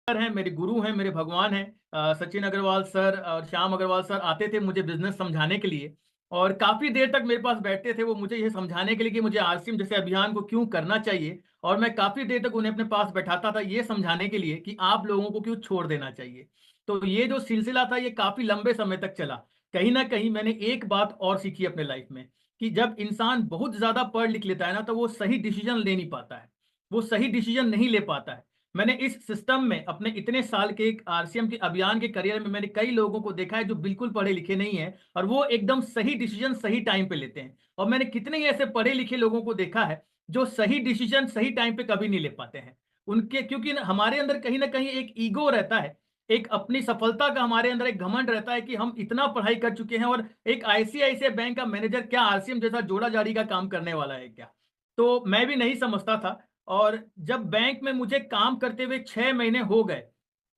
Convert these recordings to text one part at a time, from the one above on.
Sir हैं, मेरे गुरु हैं, मेरे भगवान हैं। सचिन अग्रवाल सर और श्याम अग्रवाल सर आते थे मुझे बिजनेस समझाने के लिए, और काफी देर तक मेरे पास बैठते थे वो मुझे ये समझाने के लिए कि मुझे आरसीएम जैसे अभियान को क्यों करना चाहिए। और मैं काफी देर तक उन्हें अपने पास बैठाता था ये समझाने के लिए कि आप लोगों को क्यों छोड़ देना चाहिए। तो ये जो सिलसिला था ये काफी लंबे समय तक चला। कहीं ना कहीं मैंने एक बात और सीखी अपने लाइफ में, कि जब इंसान बहुत ज्यादा पढ़ लिख लेता है ना, तो वो सही डिसीजन ले नहीं पाता है, वो सही डिसीजन नहीं ले पाता है। मैंने इस सिस्टम में अपने इतने साल के एक आरसीएम के अभियान के करियर में मैंने कई लोगों को देखा है जो बिल्कुल पढ़े लिखे नहीं है, और वो एकदम सही डिसीजन सही टाइम पे लेते हैं। और मैंने कितने ही ऐसे पढ़े लिखे लोगों को देखा है जो सही डिसीजन सही टाइम पे कभी नहीं ले पाते हैं। उनके क्योंकि हमारे अंदर कहीं ना कहीं एक ईगो रहता है, एक अपनी सफलता का हमारे अंदर एक घमंड रहता है कि हम इतना पढ़ाई कर चुके हैं, और एक आईसीआईसीआई बैंक का मैनेजर क्या आरसीएम जैसा जोड़ा जाड़ी का काम करने वाला है क्या। तो मैं भी नहीं समझता था। और जब बैंक में मुझे काम करते हुए 6 महीने हो गए,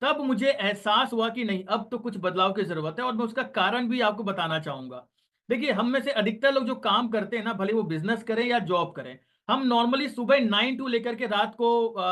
तब मुझे एहसास हुआ कि नहीं, अब तो कुछ बदलाव की जरूरत है, और मैं उसका कारण भी आपको बताना चाहूंगा। देखिए, हम में से अधिकतर लोग जो काम करते हैं ना, भले वो बिजनेस करें या जॉब करें, हम नॉर्मली सुबह 9 to लेकर के रात को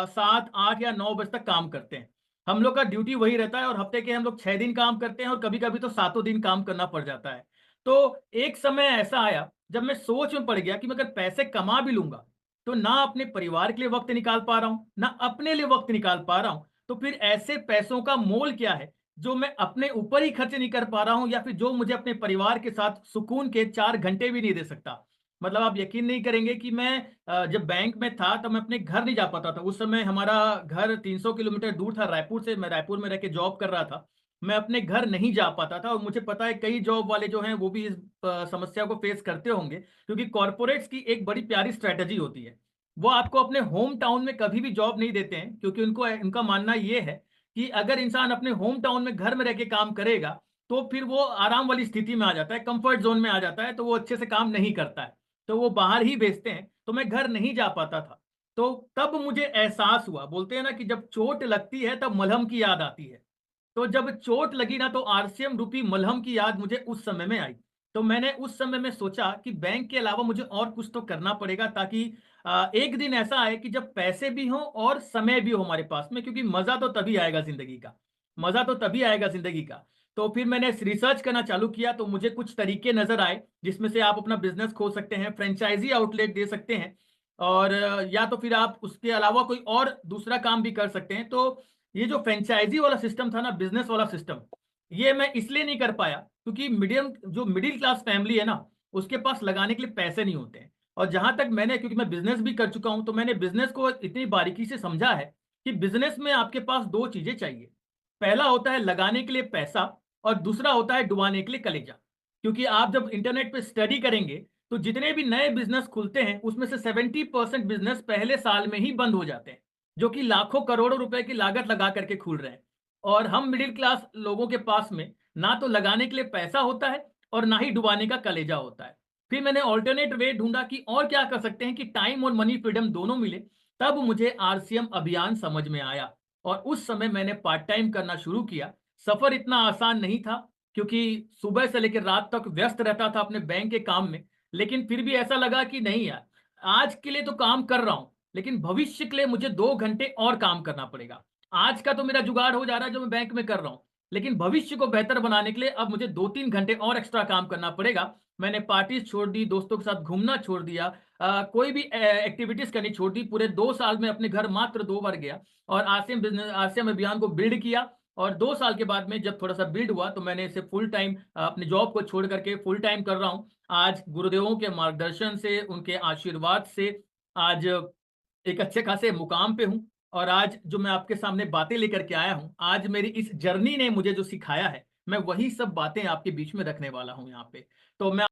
7, 8 या 9 बजे तक काम करते हैं। हम लोग का ड्यूटी वही रहता है, और हफ्ते के हम लोग 6 दिन काम करते हैं, और कभी कभी तो 7 दिन काम करना पड़ जाता है। तो एक समय ऐसा आया जब मैं सोच में पड़ गया कि मैं अगर पैसे कमा भी लूंगा, तो ना अपने परिवार के लिए वक्त निकाल पा रहा हूं, ना अपने लिए वक्त निकाल पा रहा हूं। तो फिर ऐसे पैसों का मोल क्या है जो मैं अपने ऊपर ही खर्च नहीं कर पा रहा हूं, या फिर जो मुझे अपने परिवार के साथ सुकून के 4 घंटे भी नहीं दे सकता। मतलब आप यकीन नहीं करेंगे कि मैं जब बैंक में था तब मैं अपने घर नहीं जा पाता था। उस समय हमारा घर 300 किलोमीटर दूर था रायपुर से, मैं रायपुर में रह के जॉब कर रहा था। मैं अपने घर नहीं जा पाता था, और मुझे पता है कई जॉब वाले जो हैं वो भी इस समस्या को फेस करते होंगे, क्योंकि कॉरपोरेट्स की एक बड़ी प्यारी स्ट्रेटजी होती है। वो आपको अपने होम टाउन में कभी भी जॉब नहीं देते हैं, क्योंकि उनको उनका मानना ये है कि अगर इंसान अपने होम टाउन में घर में रह के काम करेगा, तो फिर वो आराम वाली स्थिति में आ जाता है, कंफर्ट जोन में आ जाता है, तो वो अच्छे से काम नहीं करता है। तो वो बाहर ही भेजते हैं, तो मैं घर नहीं जा पाता था। तो तब मुझे एहसास हुआ, बोलते हैं ना कि जब चोट लगती है तब मलहम की याद आती है। तो जब चोट लगी ना, तो आरसीएम रूपी मलहम की याद मुझे उस समय में आई। तो मैंने उस समय में सोचा कि बैंक के अलावा मुझे और कुछ तो करना पड़ेगा, ताकि एक दिन ऐसा आए कि जब पैसे भी हों और समय भी हो हमारे पास में, क्योंकि मजा तो तभी आएगा जिंदगी का। मजा तो तभी आएगा जिंदगी का। तो फिर मैंने रिसर्च करना चालू किया, तो मुझे कुछ तरीके नजर आए जिसमें से आप अपना बिजनेस खोल सकते हैं, फ्रेंचाइजी आउटलेट दे सकते हैं, और या तो फिर आप उसके अलावा कोई और दूसरा काम भी कर सकते हैं। तो ये जो फ्रेंचाइजी वाला सिस्टम था ना, बिजनेस वाला सिस्टम, ये मैं इसलिए नहीं कर पाया क्योंकि मिडिल क्लास फैमिली है ना, उसके पास लगाने के लिए पैसे नहीं होते हैं। और जहां तक मैंने, क्योंकि मैं बिजनेस भी कर चुका हूं, तो मैंने बिजनेस को इतनी बारीकी से समझा है कि बिजनेस में आपके पास दो चीजें चाहिए। पहला होता है लगाने के लिए पैसा, और दूसरा होता है डुबाने के लिए कलेजा। क्योंकि आप जब इंटरनेट पे स्टडी करेंगे, तो जितने भी नए बिजनेस खुलते हैं उसमें से 70% बिजनेस पहले साल में ही बंद हो जाते हैं, जो कि लाखों करोड़ों रुपए की लागत लगा करके खुल रहे हैं। और हम मिडिल क्लास लोगों के पास में ना तो लगाने के लिए पैसा होता है, और ना ही डुबाने का कलेजा होता है। फिर मैंने ऑल्टरनेट वे ढूंढा कि और क्या कर सकते हैं कि टाइम और मनी फ्रीडम दोनों मिले। तब मुझे आरसीएम अभियान समझ में आया, और उस समय मैंने पार्ट टाइम करना शुरू किया। सफर इतना आसान नहीं था, क्योंकि सुबह से लेकर रात तक व्यस्त रहता था अपने बैंक के काम में। लेकिन फिर भी ऐसा लगा कि नहीं यार, आज के लिए तो काम कर रहा हूं, लेकिन भविष्य के लिए मुझे 2 घंटे और काम करना पड़ेगा। आज का तो मेरा जुगाड़ हो जा रहा है जो मैं बैंक में कर रहा हूँ, लेकिन भविष्य को बेहतर बनाने के लिए अब मुझे 2-3 घंटे और एक्स्ट्रा काम करना पड़ेगा। मैंने पार्टीज छोड़ दी, दोस्तों के साथ घूमना छोड़ दिया, कोई भी एक्टिविटीज करनी छोड़ दी। पूरे 2 साल में अपने घर मात्र 2 बार गया, और आरसीएम अभियान को बिल्ड किया। और 2 साल के बाद में जब थोड़ा सा बिल्ड हुआ, तो मैंने इसे फुल टाइम अपने जॉब को छोड़ करके फुल टाइम कर रहा हूँ। आज गुरुदेवों के मार्गदर्शन से, उनके आशीर्वाद से आज एक अच्छे खासे मुकाम पे हूँ। और आज जो मैं आपके सामने बातें लेकर के आया हूँ, आज मेरी इस जर्नी ने मुझे जो सिखाया है, मैं वही सब बातें आपके बीच में रखने वाला हूँ यहाँ पे। तो मैं